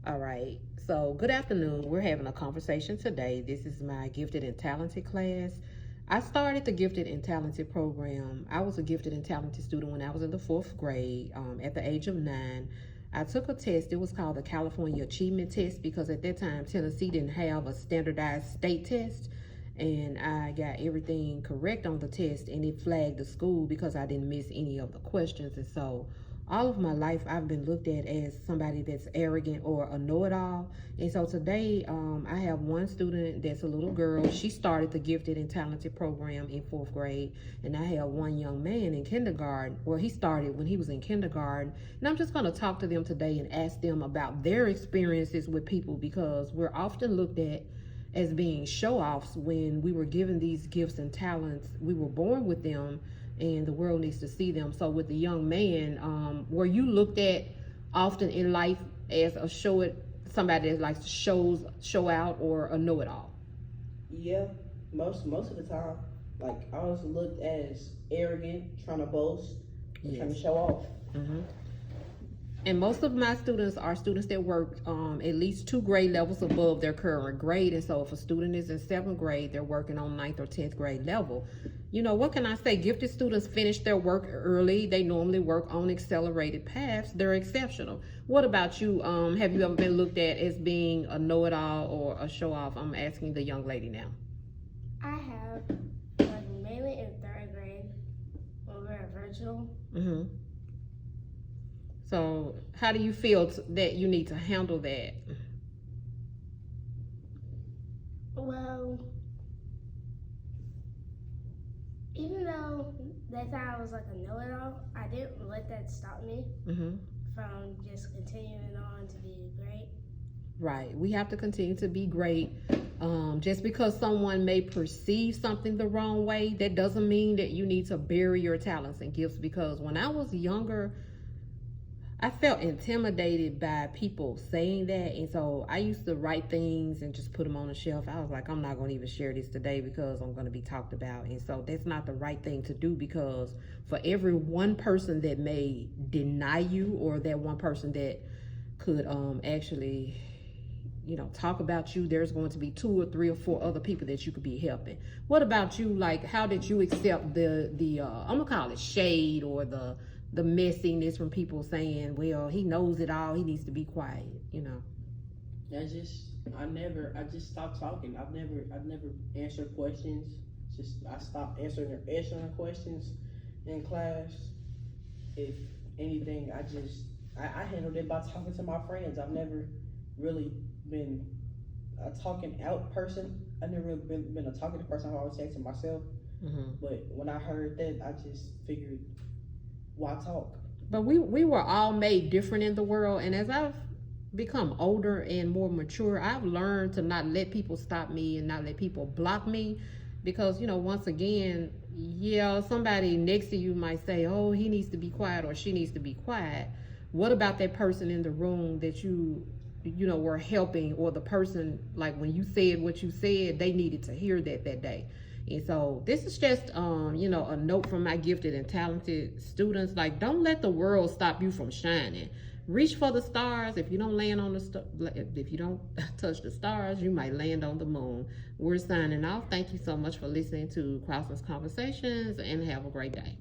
All right. So, good afternoon. We're having a conversation today. This is my gifted and talented class. I started the gifted and talented program. I was a gifted and talented student when I was in the fourth grade. At the age of 9, I took a test. It was called the California Achievement Test because at that time Tennessee didn't have a standardized state test. And I got everything correct on the test, and it flagged the school because I didn't miss any of the questions. And so all of my life I've been looked at as somebody that's arrogant or a know-it-all. And so today I have one student that's a little girl. She started the gifted and talented program in fourth grade, and I have one young man in kindergarten. Well, he started when he was in kindergarten, and I'm just going to talk to them today and ask them about their experiences with people, because we're often looked at as being show-offs when we were given these gifts and talents. We were born with them, and the world needs to see them. So with the young man, were you looked at often in life as somebody that likes to show out, or a know-it-all? Yeah, most of the time. Like, I was looked as arrogant, trying to boast, trying to show off. Mm-hmm. And most of my students are students that work at least 2 grade levels above their current grade. And so if a student is in 7th grade, they're working on 9th or 10th grade level. You know, what can I say? Gifted students finish their work early. They normally work on accelerated paths. They're exceptional. What about you? Have you ever been looked at as being a know-it-all or a show-off? I'm asking the young lady now. I have, like, mainly in 3rd grade when we were virtual. Mm-hmm. So how do you feel that you need to handle that? Well, even though they thought I was like a know-it-all, I didn't let that stop me from just continuing on to be great. Right. We have to continue to be great. Just because someone may perceive something the wrong way, that doesn't mean that you need to bury your talents and gifts. Because when I was younger, I felt intimidated by people saying that, and so I used to write things and just put them on the shelf. I was like, I'm not going to even share this today because I'm going to be talked about. And so that's not the right thing to do, because for every one person that may deny you, or that one person that could actually, talk about you, there's going to be 2 or 3 or 4 other people that you could be helping. What about you? Like, how did you accept the I'm gonna call it shade, or the messiness from people saying, well, he knows it all, he needs to be quiet, I just stopped talking. I've never answered questions. I stopped answering questions in class. If anything, I handled it by talking to my friends. I've never really been a talking out person. I've never really been a talkative person. I always say to myself. But when I heard that, I just figured, why talk? But we were all made different in the world, and as I've become older and more mature, I've learned to not let people stop me and not let people block me, because once again, somebody next to you might say, oh, he needs to be quiet or she needs to be quiet. What about that person in the room that you were helping, or the person, like, when you said what you said, they needed to hear that day? And so this is just, a note from my gifted and talented students. Like, don't let the world stop you from shining. Reach for the stars. If you don't if you don't touch the stars, you might land on the moon. We're signing off. Thank you so much for listening to Crossland's Conversations, and have a great day.